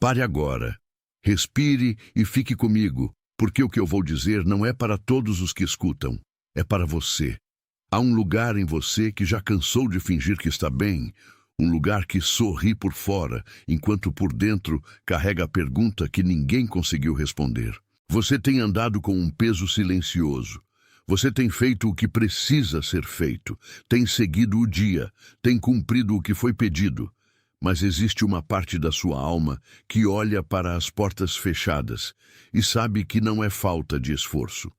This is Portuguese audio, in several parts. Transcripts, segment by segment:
Pare agora. Respire e fique comigo, porque o que eu vou dizer não é para todos os que escutam, é para você. Há um lugar em você que já cansou de fingir que está bem, um lugar que sorri por fora, enquanto por dentro carrega a pergunta que ninguém conseguiu responder. Você tem andado com um peso silencioso. Você tem feito o que precisa ser feito, tem seguido o dia, tem cumprido o que foi pedido. Mas existe uma parte da sua alma que olha para as portas fechadas e sabe que não é falta de esforço.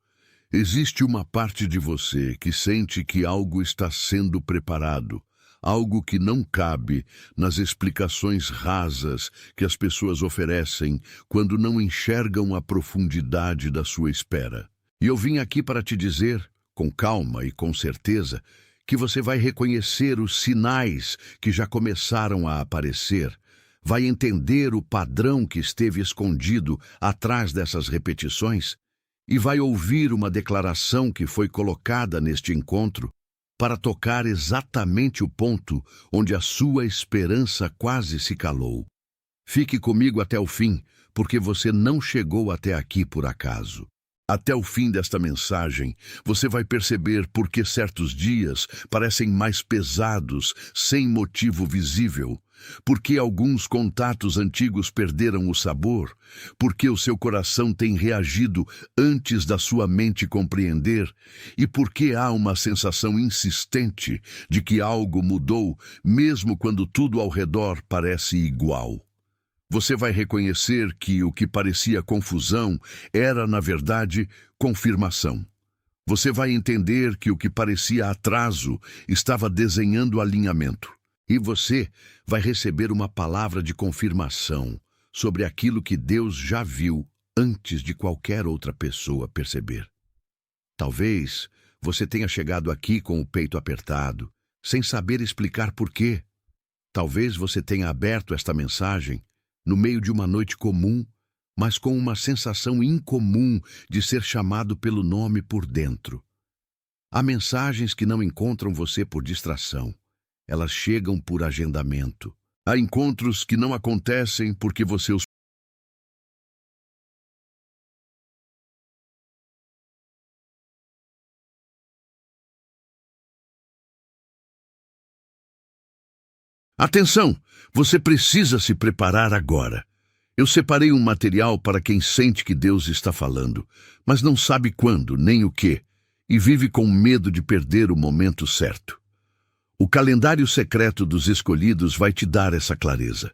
Existe uma parte de você que sente que algo está sendo preparado, algo que não cabe nas explicações rasas que as pessoas oferecem quando não enxergam a profundidade da sua espera. E eu vim aqui para te dizer, com calma e com certeza, que você vai reconhecer os sinais que já começaram a aparecer, vai entender o padrão que esteve escondido atrás dessas repetições e vai ouvir uma declaração que foi colocada neste encontro para tocar exatamente o ponto onde a sua esperança quase se calou. Fique comigo até o fim, porque você não chegou até aqui por acaso. Até o fim desta mensagem, você vai perceber por que certos dias parecem mais pesados, sem motivo visível, por que alguns contatos antigos perderam o sabor, por que o seu coração tem reagido antes da sua mente compreender e por que há uma sensação insistente de que algo mudou, mesmo quando tudo ao redor parece igual. Você vai reconhecer que o que parecia confusão era, na verdade, confirmação. Você vai entender que o que parecia atraso estava desenhando alinhamento. E você vai receber uma palavra de confirmação sobre aquilo que Deus já viu antes de qualquer outra pessoa perceber. Talvez você tenha chegado aqui com o peito apertado, sem saber explicar por quê. Talvez você tenha aberto esta mensagem no meio de uma noite comum, mas com uma sensação incomum de ser chamado pelo nome por dentro. Há mensagens que não encontram você por distração. Elas chegam por agendamento. Há encontros que não acontecem porque você os... Atenção! Você precisa se preparar agora. Eu separei um material para quem sente que Deus está falando, mas não sabe quando, nem o que, e vive com medo de perder o momento certo. O calendário secreto dos escolhidos vai te dar essa clareza.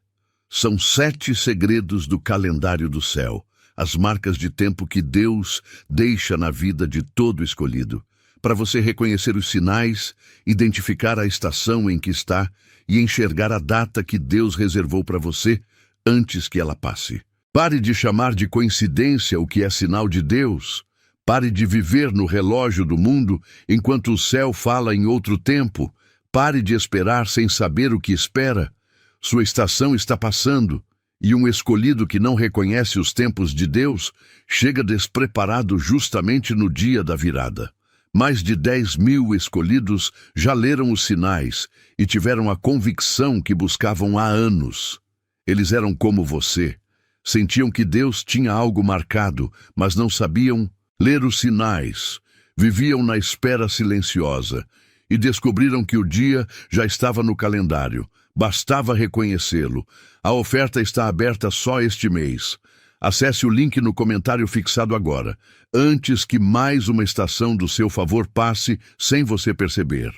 São 7 segredos do calendário do céu, as marcas de tempo que Deus deixa na vida de todo escolhido, para você reconhecer os sinais, identificar a estação em que está e enxergar a data que Deus reservou para você antes que ela passe. Pare de chamar de coincidência o que é sinal de Deus. Pare de viver no relógio do mundo enquanto o céu fala em outro tempo. Pare de esperar sem saber o que espera. Sua estação está passando, e um escolhido que não reconhece os tempos de Deus chega despreparado justamente no dia da virada. Mais de 10.000 escolhidos já leram os sinais e tiveram a convicção que buscavam há anos. Eles eram como você. Sentiam que Deus tinha algo marcado, mas não sabiam ler os sinais. Viviam na espera silenciosa e descobriram que o dia já estava no calendário. Bastava reconhecê-lo. A oferta está aberta só este mês. Acesse o link no comentário fixado agora, antes que mais uma estação do seu favor passe sem você perceber.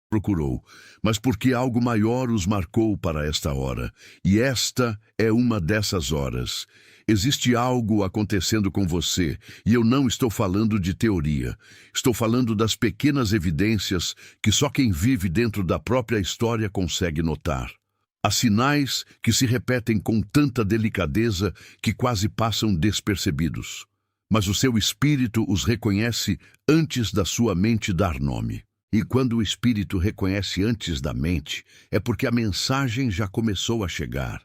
Procurou, mas porque algo maior os marcou para esta hora, e esta é uma dessas horas. Existe algo acontecendo com você, e eu não estou falando de teoria. Estou falando das pequenas evidências que só quem vive dentro da própria história consegue notar. Há sinais que se repetem com tanta delicadeza que quase passam despercebidos. Mas o seu espírito os reconhece antes da sua mente dar nome. E quando o espírito reconhece antes da mente, é porque a mensagem já começou a chegar.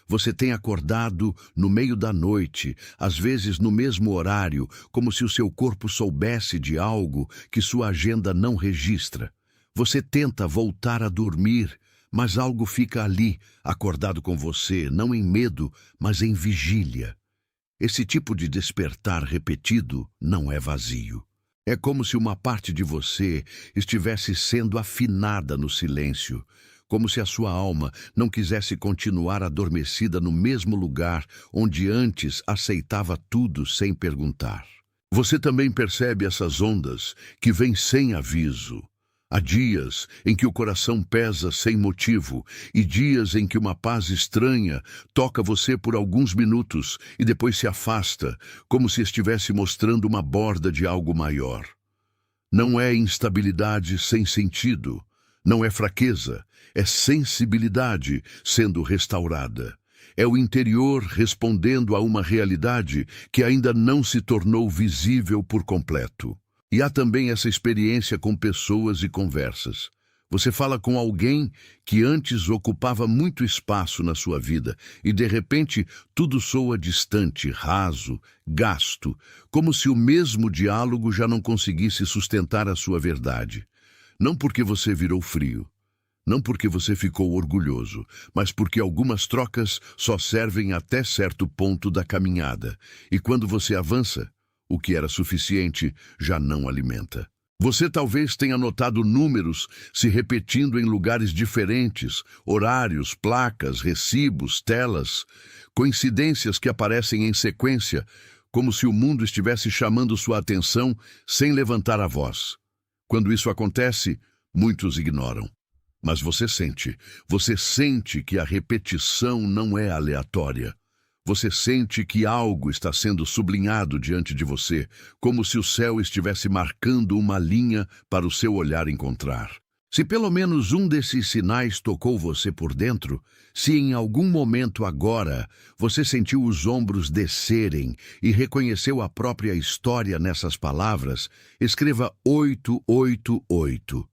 Você tem acordado no meio da noite, às vezes no mesmo horário, como se o seu corpo soubesse de algo que sua agenda não registra. Você tenta voltar a dormir, mas algo fica ali, acordado com você, não em medo, mas em vigília. Esse tipo de despertar repetido não é vazio. É como se uma parte de você estivesse sendo afinada no silêncio, como se a sua alma não quisesse continuar adormecida no mesmo lugar onde antes aceitava tudo sem perguntar. Você também percebe essas ondas que vêm sem aviso. Há dias em que o coração pesa sem motivo e dias em que uma paz estranha toca você por alguns minutos e depois se afasta, como se estivesse mostrando uma borda de algo maior. Não é instabilidade sem sentido, não é fraqueza, é sensibilidade sendo restaurada. É o interior respondendo a uma realidade que ainda não se tornou visível por completo. E há também essa experiência com pessoas e conversas. Você fala com alguém que antes ocupava muito espaço na sua vida e, de repente, tudo soa distante, raso, gasto, como se o mesmo diálogo já não conseguisse sustentar a sua verdade. Não porque você virou frio, não porque você ficou orgulhoso, mas porque algumas trocas só servem até certo ponto da caminhada. E quando você avança, o que era suficiente já não alimenta. Você talvez tenha notado números se repetindo em lugares diferentes, horários, placas, recibos, telas, coincidências que aparecem em sequência, como se o mundo estivesse chamando sua atenção sem levantar a voz. Quando isso acontece, muitos ignoram. Mas você sente que a repetição não é aleatória. Você sente que algo está sendo sublinhado diante de você, como se o céu estivesse marcando uma linha para o seu olhar encontrar. Se pelo menos um desses sinais tocou você por dentro, se em algum momento agora você sentiu os ombros descerem e reconheceu a própria história nessas palavras, escreva 888.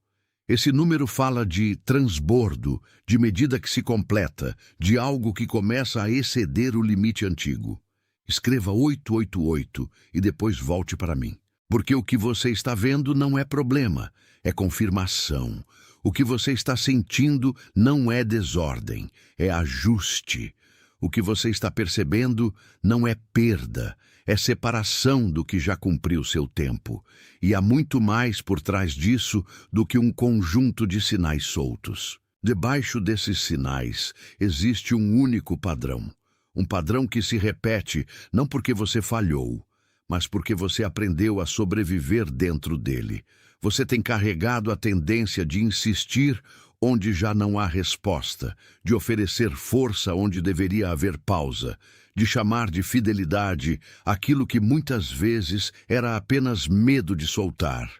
Esse número fala de transbordo, de medida que se completa, de algo que começa a exceder o limite antigo. Escreva 888 e depois volte para mim. Porque o que você está vendo não é problema, é confirmação. O que você está sentindo não é desordem, é ajuste. O que você está percebendo não é perda, é separação do que já cumpriu seu tempo. E há muito mais por trás disso do que um conjunto de sinais soltos. Debaixo desses sinais existe um único padrão. Um padrão que se repete não porque você falhou, mas porque você aprendeu a sobreviver dentro dele. Você tem carregado a tendência de insistir onde já não há resposta, de oferecer força onde deveria haver pausa, de chamar de fidelidade aquilo que muitas vezes era apenas medo de soltar.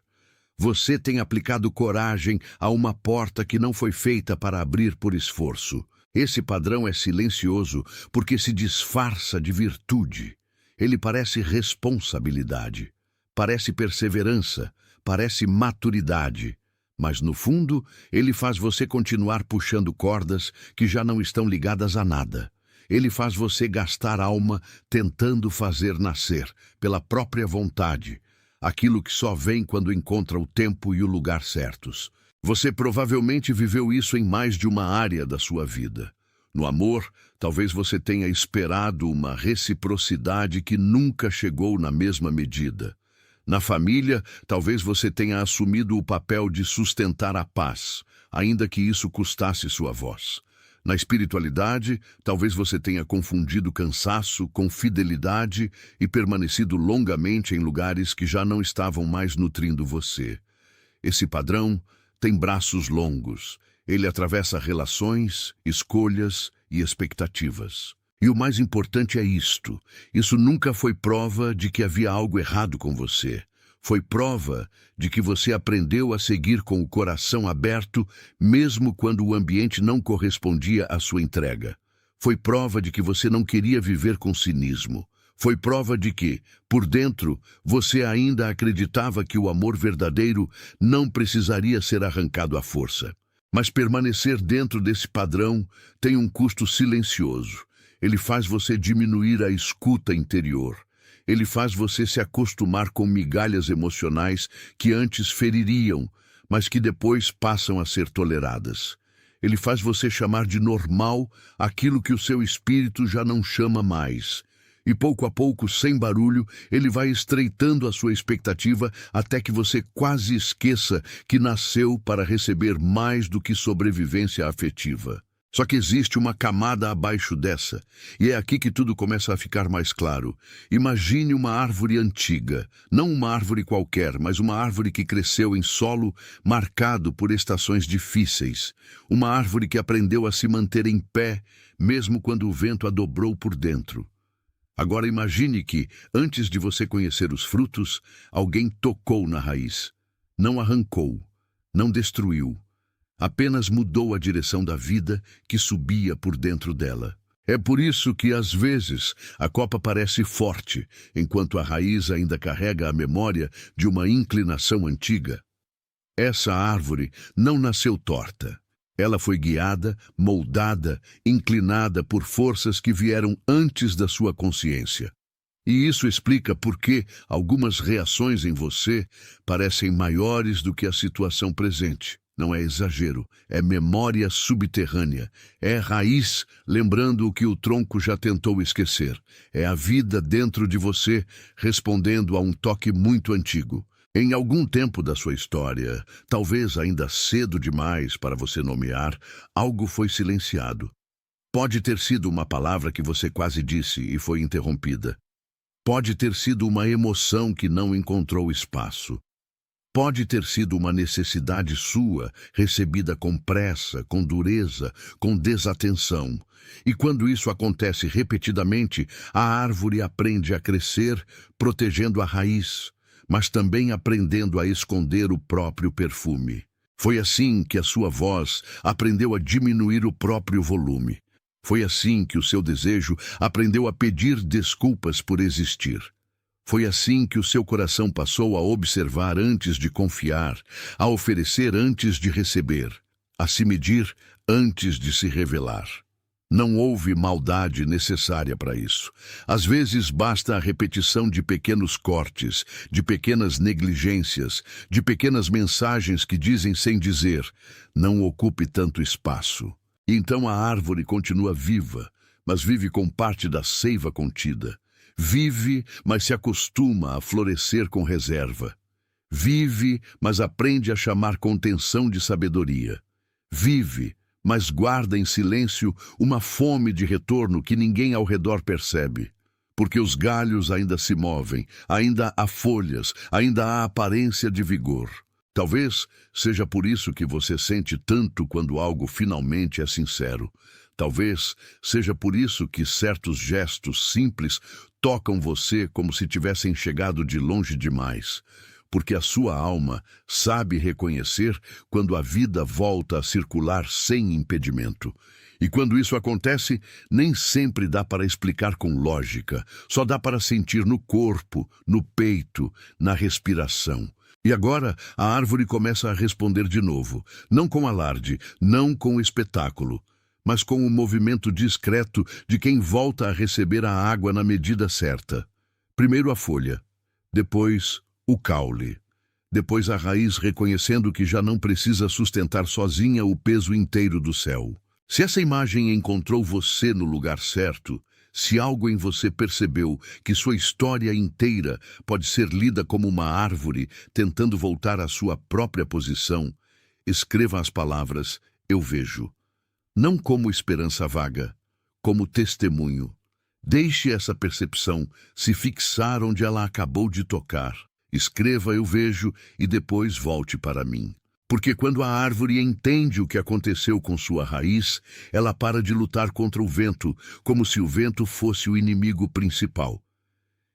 Você tem aplicado coragem a uma porta que não foi feita para abrir por esforço. Esse padrão é silencioso porque se disfarça de virtude. Ele parece responsabilidade, parece perseverança, parece maturidade. Mas, no fundo, ele faz você continuar puxando cordas que já não estão ligadas a nada. Ele faz você gastar alma tentando fazer nascer, pela própria vontade, aquilo que só vem quando encontra o tempo e o lugar certos. Você provavelmente viveu isso em mais de uma área da sua vida. No amor, talvez você tenha esperado uma reciprocidade que nunca chegou na mesma medida. Na família, talvez você tenha assumido o papel de sustentar a paz, ainda que isso custasse sua voz. Na espiritualidade, talvez você tenha confundido cansaço com fidelidade e permanecido longamente em lugares que já não estavam mais nutrindo você. Esse padrão tem braços longos. Ele atravessa relações, escolhas e expectativas. E o mais importante é isto: isso nunca foi prova de que havia algo errado com você. Foi prova de que você aprendeu a seguir com o coração aberto, mesmo quando o ambiente não correspondia à sua entrega. Foi prova de que você não queria viver com cinismo. Foi prova de que, por dentro, você ainda acreditava que o amor verdadeiro não precisaria ser arrancado à força. Mas permanecer dentro desse padrão tem um custo silencioso. Ele faz você diminuir a escuta interior. Ele faz você se acostumar com migalhas emocionais que antes feririam, mas que depois passam a ser toleradas. Ele faz você chamar de normal aquilo que o seu espírito já não chama mais. E pouco a pouco, sem barulho, ele vai estreitando a sua expectativa até que você quase esqueça que nasceu para receber mais do que sobrevivência afetiva. Só que existe uma camada abaixo dessa, e é aqui que tudo começa a ficar mais claro. Imagine uma árvore antiga, não uma árvore qualquer, mas uma árvore que cresceu em solo marcado por estações difíceis. Uma árvore que aprendeu a se manter em pé, mesmo quando o vento a dobrou por dentro. Agora imagine que, antes de você conhecer os frutos, alguém tocou na raiz. Não arrancou, não destruiu. Apenas mudou a direção da vida que subia por dentro dela. É por isso que, às vezes, a copa parece forte, enquanto a raiz ainda carrega a memória de uma inclinação antiga. Essa árvore não nasceu torta. Ela foi guiada, moldada, inclinada por forças que vieram antes da sua consciência. E isso explica por que algumas reações em você parecem maiores do que a situação presente. Não é exagero, é memória subterrânea, é raiz lembrando o que o tronco já tentou esquecer. É a vida dentro de você respondendo a um toque muito antigo. Em algum tempo da sua história, talvez ainda cedo demais para você nomear, algo foi silenciado. Pode ter sido uma palavra que você quase disse e foi interrompida. Pode ter sido uma emoção que não encontrou espaço. Pode ter sido uma necessidade sua, recebida com pressa, com dureza, com desatenção. E quando isso acontece repetidamente, a árvore aprende a crescer, protegendo a raiz, mas também aprendendo a esconder o próprio perfume. Foi assim que a sua voz aprendeu a diminuir o próprio volume. Foi assim que o seu desejo aprendeu a pedir desculpas por existir. Foi assim que o seu coração passou a observar antes de confiar, a oferecer antes de receber, a se medir antes de se revelar. Não houve maldade necessária para isso. Às vezes basta a repetição de pequenos cortes, de pequenas negligências, de pequenas mensagens que dizem sem dizer, não ocupe tanto espaço. E então a árvore continua viva, mas vive com parte da seiva contida. Vive, mas se acostuma a florescer com reserva. Vive, mas aprende a chamar contenção de sabedoria. Vive, mas guarda em silêncio uma fome de retorno que ninguém ao redor percebe. Porque os galhos ainda se movem, ainda há folhas, ainda há aparência de vigor. Talvez seja por isso que você sente tanto quando algo finalmente é sincero. Talvez seja por isso que certos gestos simples tocam você como se tivessem chegado de longe demais. Porque a sua alma sabe reconhecer quando a vida volta a circular sem impedimento. E quando isso acontece, nem sempre dá para explicar com lógica, só dá para sentir no corpo, no peito, na respiração. E agora a árvore começa a responder de novo, não com alarde, não com espetáculo, mas com o movimento discreto de quem volta a receber a água na medida certa. Primeiro a folha, depois o caule, depois a raiz reconhecendo que já não precisa sustentar sozinha o peso inteiro do céu. Se essa imagem encontrou você no lugar certo, se algo em você percebeu que sua história inteira pode ser lida como uma árvore tentando voltar à sua própria posição, escreva as palavras "eu vejo". Não como esperança vaga, como testemunho. Deixe essa percepção se fixar onde ela acabou de tocar. Escreva "eu vejo" e depois volte para mim. Porque quando a árvore entende o que aconteceu com sua raiz, ela para de lutar contra o vento, como se o vento fosse o inimigo principal.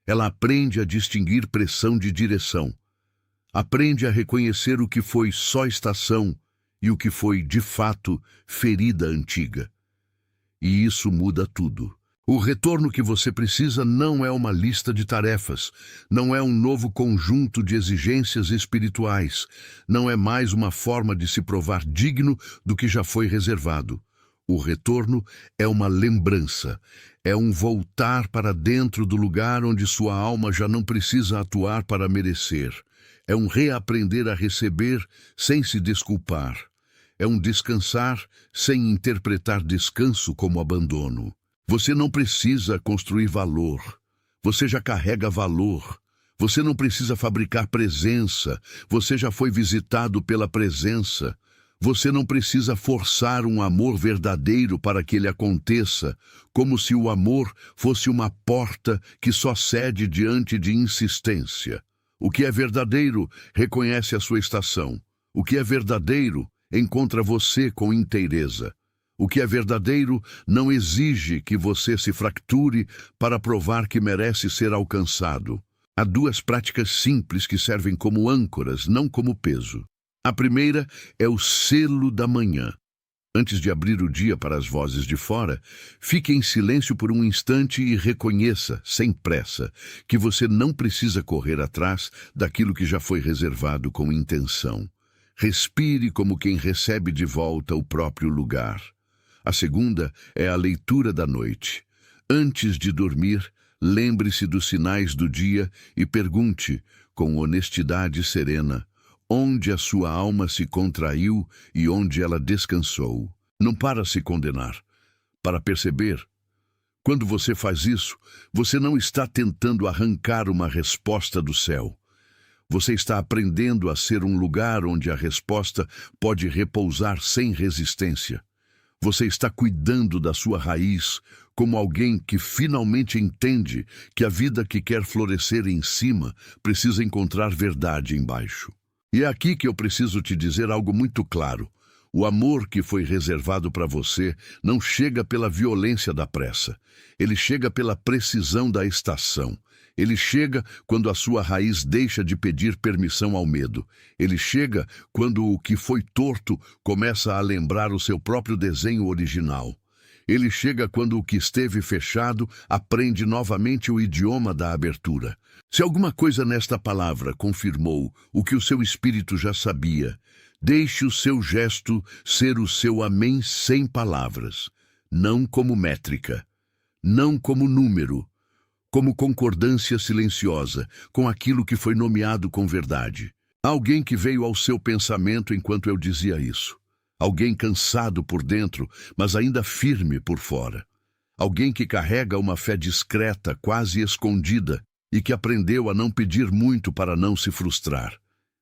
Ela aprende a distinguir pressão de direção. Aprende a reconhecer o que foi só estação e o que foi, de fato, ferida antiga. E isso muda tudo. O retorno que você precisa não é uma lista de tarefas, não é um novo conjunto de exigências espirituais, não é mais uma forma de se provar digno do que já foi reservado. O retorno é uma lembrança, é um voltar para dentro do lugar onde sua alma já não precisa atuar para merecer. É um reaprender a receber sem se desculpar. É um descansar sem interpretar descanso como abandono. Você não precisa construir valor. Você já carrega valor. Você não precisa fabricar presença. Você já foi visitado pela presença. Você não precisa forçar um amor verdadeiro para que ele aconteça, como se o amor fosse uma porta que só cede diante de insistência. O que é verdadeiro reconhece a sua estação. O que é verdadeiro encontra você com inteireza. O que é verdadeiro não exige que você se fracture para provar que merece ser alcançado. Há duas práticas simples que servem como âncoras, não como peso. A primeira é o selo da manhã. Antes de abrir o dia para as vozes de fora, fique em silêncio por um instante e reconheça, sem pressa, que você não precisa correr atrás daquilo que já foi reservado com intenção. Respire como quem recebe de volta o próprio lugar. A segunda é a leitura da noite. Antes de dormir, lembre-se dos sinais do dia e pergunte, com honestidade serena, onde a sua alma se contraiu e onde ela descansou. Não para se condenar, para perceber. Quando você faz isso, você não está tentando arrancar uma resposta do céu. Você está aprendendo a ser um lugar onde a resposta pode repousar sem resistência. Você está cuidando da sua raiz como alguém que finalmente entende que a vida que quer florescer em cima precisa encontrar verdade embaixo. E é aqui que eu preciso te dizer algo muito claro. O amor que foi reservado para você não chega pela violência da pressa. Ele chega pela precisão da estação. Ele chega quando a sua raiz deixa de pedir permissão ao medo. Ele chega quando o que foi torto começa a lembrar o seu próprio desenho original. Ele chega quando o que esteve fechado aprende novamente o idioma da abertura. Se alguma coisa nesta palavra confirmou o que o seu espírito já sabia, deixe o seu gesto ser o seu amém sem palavras, não como métrica, não como número, como concordância silenciosa com aquilo que foi nomeado com verdade. Alguém que veio ao seu pensamento enquanto eu dizia isso. Alguém cansado por dentro, mas ainda firme por fora. Alguém que carrega uma fé discreta, quase escondida, e que aprendeu a não pedir muito para não se frustrar.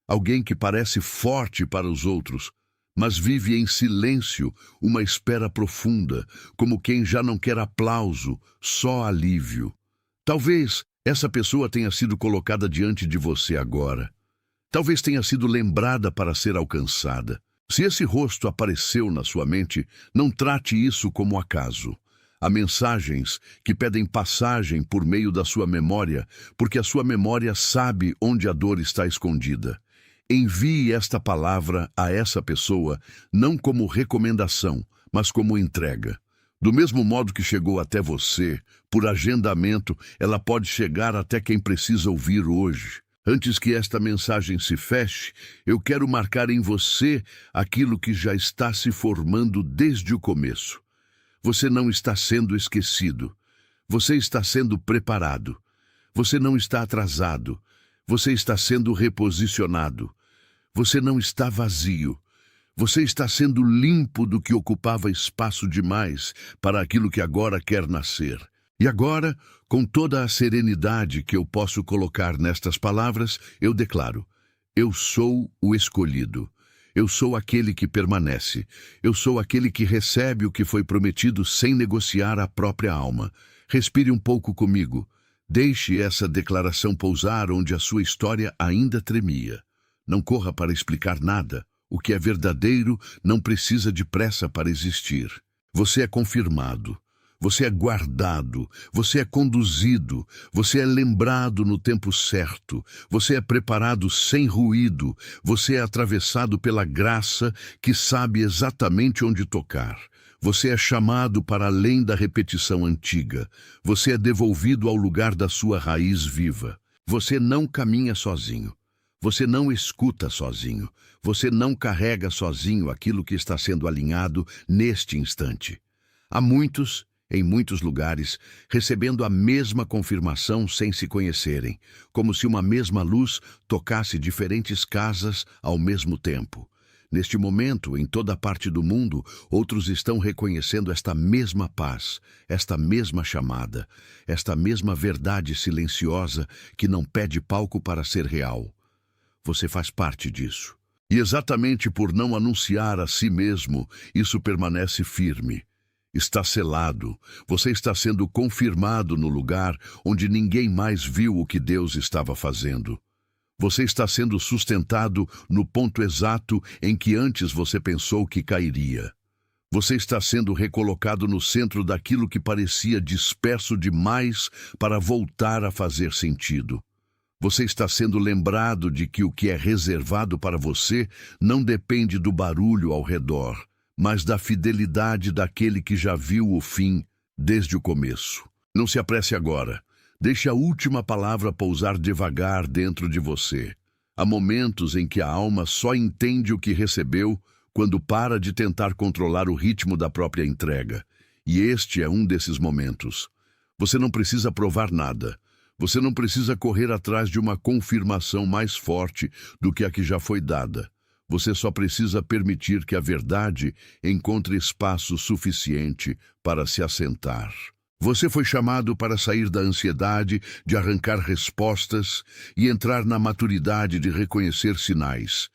Alguém que parece forte para os outros, mas vive em silêncio uma espera profunda, como quem já não quer aplauso, só alívio. Talvez essa pessoa tenha sido colocada diante de você agora. Talvez tenha sido lembrada para ser alcançada. Se esse rosto apareceu na sua mente, não trate isso como acaso. Há mensagens que pedem passagem por meio da sua memória, porque a sua memória sabe onde a dor está escondida. Envie esta palavra a essa pessoa, não como recomendação, mas como entrega. Do mesmo modo que chegou até você, por agendamento, ela pode chegar até quem precisa ouvir hoje. Antes que esta mensagem se feche, eu quero marcar em você aquilo que já está se formando desde o começo. Você não está sendo esquecido. Você está sendo preparado. Você não está atrasado. Você está sendo reposicionado. Você não está vazio. Você está sendo limpo do que ocupava espaço demais para aquilo que agora quer nascer. E agora, com toda a serenidade que eu posso colocar nestas palavras, eu declaro: eu sou o escolhido. Eu sou aquele que permanece. Eu sou aquele que recebe o que foi prometido sem negociar a própria alma. Respire um pouco comigo. Deixe essa declaração pousar onde a sua história ainda tremia. Não corra para explicar nada. O que é verdadeiro não precisa de pressa para existir. Você é confirmado. Você é guardado, você é conduzido, você é lembrado no tempo certo, você é preparado sem ruído, você é atravessado pela graça que sabe exatamente onde tocar. Você é chamado para além da repetição antiga, você é devolvido ao lugar da sua raiz viva. Você não caminha sozinho. Você não escuta sozinho. Você não carrega sozinho aquilo que está sendo alinhado neste instante. Há muitos, em muitos lugares, recebendo a mesma confirmação sem se conhecerem, como se uma mesma luz tocasse diferentes casas ao mesmo tempo. Neste momento, em toda parte do mundo, outros estão reconhecendo esta mesma paz, esta mesma chamada, esta mesma verdade silenciosa que não pede palco para ser real. Você faz parte disso. E exatamente por não anunciar a si mesmo, isso permanece firme. Está selado. Você está sendo confirmado no lugar onde ninguém mais viu o que Deus estava fazendo. Você está sendo sustentado no ponto exato em que antes você pensou que cairia. Você está sendo recolocado no centro daquilo que parecia disperso demais para voltar a fazer sentido. Você está sendo lembrado de que o que é reservado para você não depende do barulho ao redor, mas da fidelidade daquele que já viu o fim desde o começo. Não se apresse agora. Deixe a última palavra pousar devagar dentro de você. Há momentos em que a alma só entende o que recebeu quando para de tentar controlar o ritmo da própria entrega. E este é um desses momentos. Você não precisa provar nada. Você não precisa correr atrás de uma confirmação mais forte do que a que já foi dada. Você só precisa permitir que a verdade encontre espaço suficiente para se assentar. Você foi chamado para sair da ansiedade de arrancar respostas e entrar na maturidade de reconhecer sinais.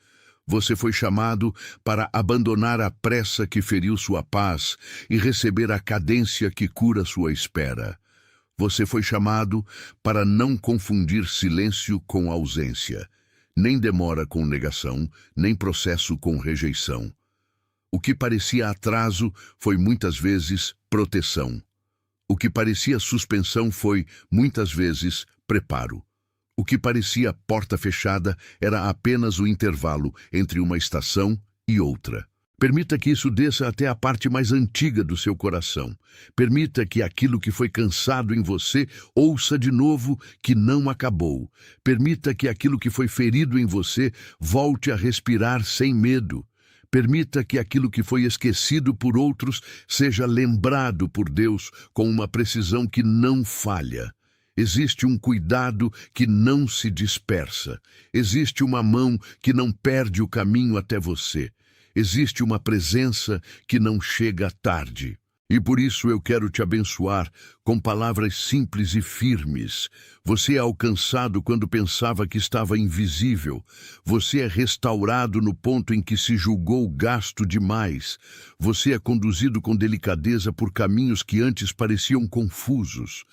Você foi chamado para abandonar a pressa que feriu sua paz e receber a cadência que cura sua espera. Você foi chamado para não confundir silêncio com ausência, nem demora com negação, nem processo com rejeição. O que parecia atraso foi muitas vezes proteção. O que parecia suspensão foi, muitas vezes, preparo. O que parecia porta fechada era apenas o intervalo entre uma estação e outra. Permita que isso desça até a parte mais antiga do seu coração. Permita que aquilo que foi cansado em você ouça de novo que não acabou. Permita que aquilo que foi ferido em você volte a respirar sem medo. Permita que aquilo que foi esquecido por outros seja lembrado por Deus com uma precisão que não falha. Existe um cuidado que não se dispersa. Existe uma mão que não perde o caminho até você. Existe uma presença que não chega tarde. E por isso eu quero te abençoar com palavras simples e firmes. Você é alcançado quando pensava que estava invisível. Você é restaurado no ponto em que se julgou gasto demais. Você é conduzido com delicadeza por caminhos que antes pareciam confusos.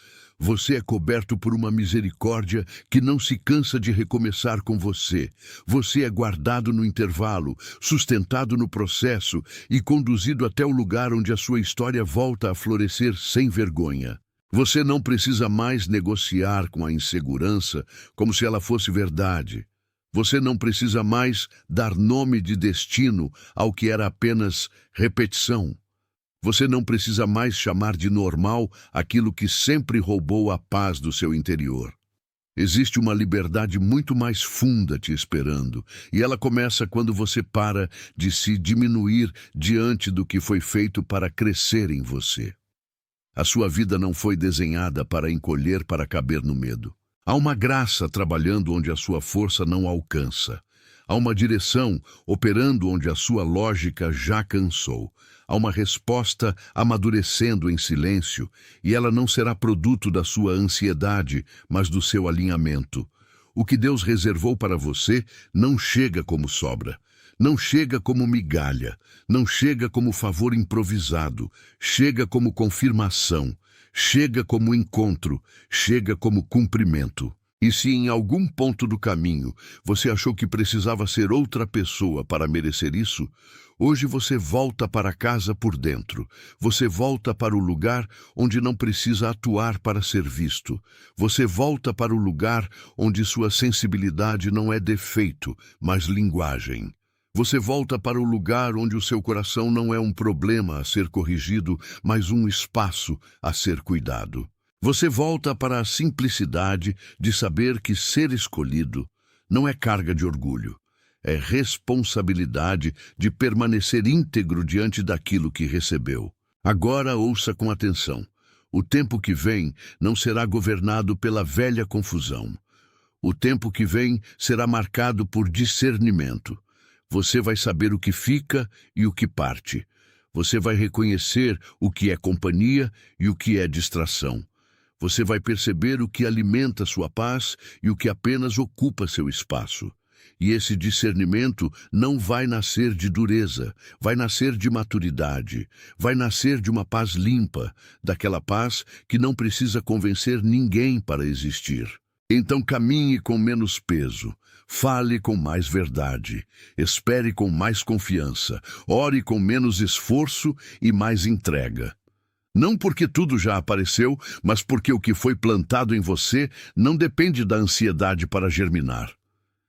Você é coberto por uma misericórdia que não se cansa de recomeçar com você. Você é guardado no intervalo, sustentado no processo e conduzido até o lugar onde a sua história volta a florescer sem vergonha. Você não precisa mais negociar com a insegurança como se ela fosse verdade. Você não precisa mais dar nome de destino ao que era apenas repetição. Você não precisa mais chamar de normal aquilo que sempre roubou a paz do seu interior. Existe uma liberdade muito mais funda te esperando, e ela começa quando você para de se diminuir diante do que foi feito para crescer em você. A sua vida não foi desenhada para encolher para caber no medo. Há uma graça trabalhando onde a sua força não alcança. Há uma direção operando onde a sua lógica já cansou. Há uma resposta amadurecendo em silêncio, e ela não será produto da sua ansiedade, mas do seu alinhamento. O que Deus reservou para você não chega como sobra, não chega como migalha, não chega como favor improvisado, chega como confirmação, chega como encontro, chega como cumprimento. E se em algum ponto do caminho você achou que precisava ser outra pessoa para merecer isso, hoje você volta para casa por dentro. Você volta para o lugar onde não precisa atuar para ser visto. Você volta para o lugar onde sua sensibilidade não é defeito, mas linguagem. Você volta para o lugar onde o seu coração não é um problema a ser corrigido, mas um espaço a ser cuidado. Você volta para a simplicidade de saber que ser escolhido não é carga de orgulho. É responsabilidade de permanecer íntegro diante daquilo que recebeu. Agora ouça com atenção. O tempo que vem não será governado pela velha confusão. O tempo que vem será marcado por discernimento. Você vai saber o que fica e o que parte. Você vai reconhecer o que é companhia e o que é distração. Você vai perceber o que alimenta sua paz e o que apenas ocupa seu espaço. E esse discernimento não vai nascer de dureza, vai nascer de maturidade, vai nascer de uma paz limpa, daquela paz que não precisa convencer ninguém para existir. Então caminhe com menos peso, fale com mais verdade, espere com mais confiança, ore com menos esforço e mais entrega. Não porque tudo já apareceu, mas porque o que foi plantado em você não depende da ansiedade para germinar.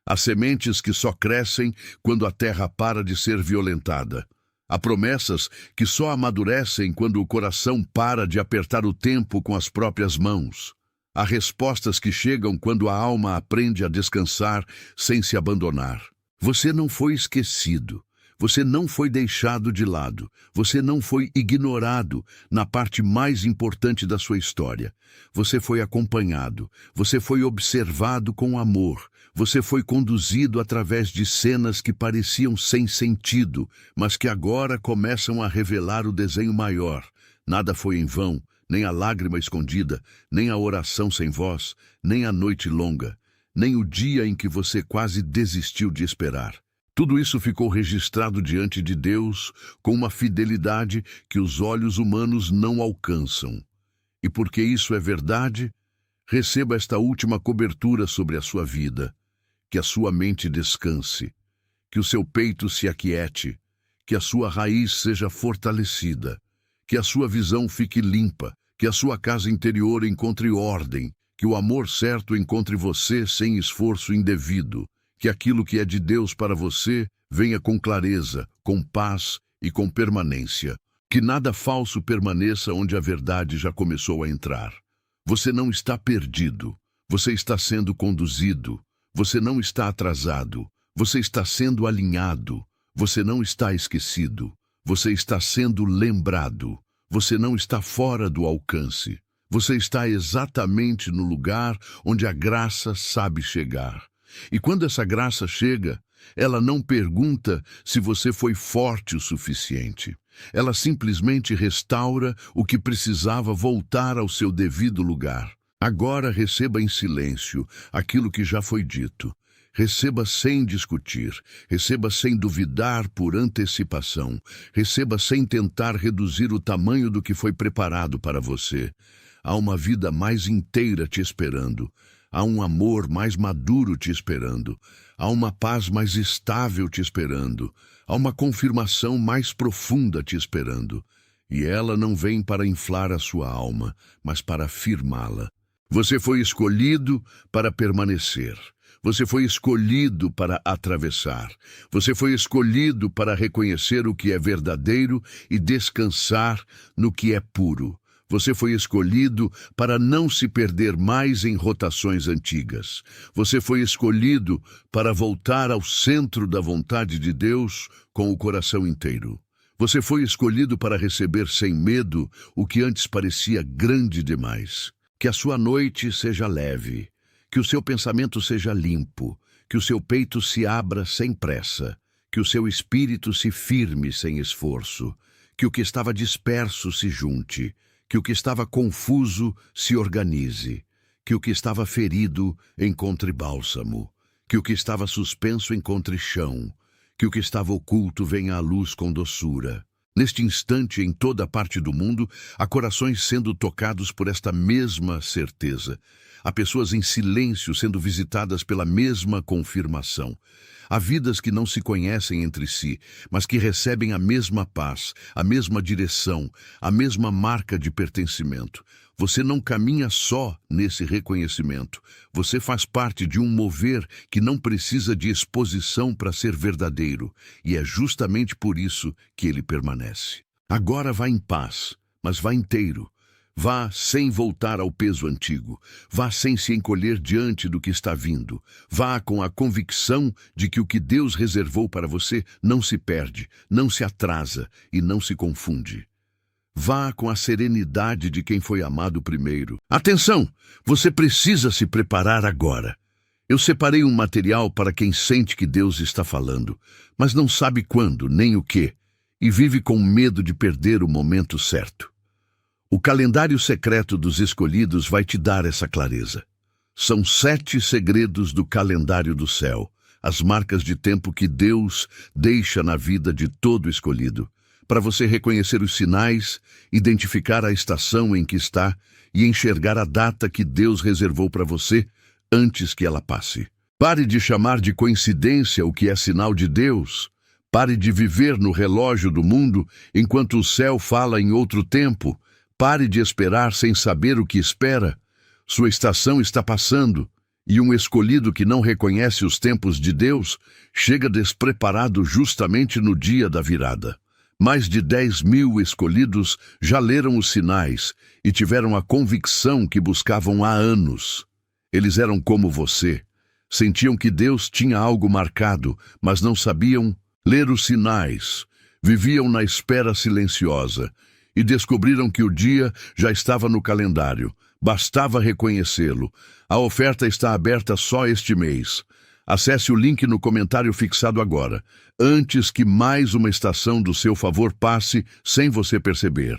Há sementes que só crescem quando a terra para de ser violentada. Há promessas que só amadurecem quando o coração para de apertar o tempo com as próprias mãos. Há respostas que chegam quando a alma aprende a descansar sem se abandonar. Você não foi esquecido. Você não foi deixado de lado. Você não foi ignorado na parte mais importante da sua história. Você foi acompanhado. Você foi observado com amor. Você foi conduzido através de cenas que pareciam sem sentido, mas que agora começam a revelar o desenho maior. Nada foi em vão, nem a lágrima escondida, nem a oração sem voz, nem a noite longa, nem o dia em que você quase desistiu de esperar. Tudo isso ficou registrado diante de Deus com uma fidelidade que os olhos humanos não alcançam. E porque isso é verdade, receba esta última cobertura sobre a sua vida. Que a sua mente descanse, que o seu peito se aquiete, que a sua raiz seja fortalecida, que a sua visão fique limpa, que a sua casa interior encontre ordem, que o amor certo encontre você sem esforço indevido, que aquilo que é de Deus para você venha com clareza, com paz e com permanência, que nada falso permaneça onde a verdade já começou a entrar. Você não está perdido, você está sendo conduzido. Você não está atrasado, você está sendo alinhado, você não está esquecido, você está sendo lembrado, você não está fora do alcance, você está exatamente no lugar onde a graça sabe chegar. E quando essa graça chega, ela não pergunta se você foi forte o suficiente. Ela simplesmente restaura o que precisava voltar ao seu devido lugar. Agora receba em silêncio aquilo que já foi dito. Receba sem discutir, receba sem duvidar por antecipação, receba sem tentar reduzir o tamanho do que foi preparado para você. Há uma vida mais inteira te esperando, há um amor mais maduro te esperando, há uma paz mais estável te esperando, há uma confirmação mais profunda te esperando. E ela não vem para inflar a sua alma, mas para firmá-la. Você foi escolhido para permanecer. Você foi escolhido para atravessar. Você foi escolhido para reconhecer o que é verdadeiro e descansar no que é puro. Você foi escolhido para não se perder mais em rotações antigas. Você foi escolhido para voltar ao centro da vontade de Deus com o coração inteiro. Você foi escolhido para receber sem medo o que antes parecia grande demais. Que a sua noite seja leve, que o seu pensamento seja limpo, que o seu peito se abra sem pressa, que o seu espírito se firme sem esforço, que o que estava disperso se junte, que o que estava confuso se organize, que o que estava ferido encontre bálsamo, que o que estava suspenso encontre chão, que o que estava oculto venha à luz com doçura. Neste instante, em toda parte do mundo, há corações sendo tocados por esta mesma certeza. Há pessoas em silêncio sendo visitadas pela mesma confirmação. Há vidas que não se conhecem entre si, mas que recebem a mesma paz, a mesma direção, a mesma marca de pertencimento. Você não caminha só nesse reconhecimento. Você faz parte de um mover que não precisa de exposição para ser verdadeiro, e é justamente por isso que ele permanece. Agora vá em paz, mas vá inteiro. Vá sem voltar ao peso antigo. Vá sem se encolher diante do que está vindo. Vá com a convicção de que o que Deus reservou para você não se perde, não se atrasa e não se confunde. Vá com a serenidade de quem foi amado primeiro. Atenção! Você precisa se preparar agora. Eu separei um material para quem sente que Deus está falando, mas não sabe quando nem o que, e vive com medo de perder o momento certo. O calendário secreto dos escolhidos vai te dar essa clareza. São 7 segredos do calendário do céu, as marcas de tempo que Deus deixa na vida de todo escolhido, para você reconhecer os sinais, identificar a estação em que está e enxergar a data que Deus reservou para você antes que ela passe. Pare de chamar de coincidência o que é sinal de Deus. Pare de viver no relógio do mundo enquanto o céu fala em outro tempo. Pare de esperar sem saber o que espera. Sua estação está passando, e um escolhido que não reconhece os tempos de Deus chega despreparado justamente no dia da virada. Mais de 10.000 escolhidos já leram os sinais e tiveram a convicção que buscavam há anos. Eles eram como você. Sentiam que Deus tinha algo marcado, mas não sabiam ler os sinais. Viviam na espera silenciosa e descobriram que o dia já estava no calendário. Bastava reconhecê-lo. A oferta está aberta só este mês. Acesse o link no comentário fixado agora, antes que mais uma estação do seu favor passe sem você perceber.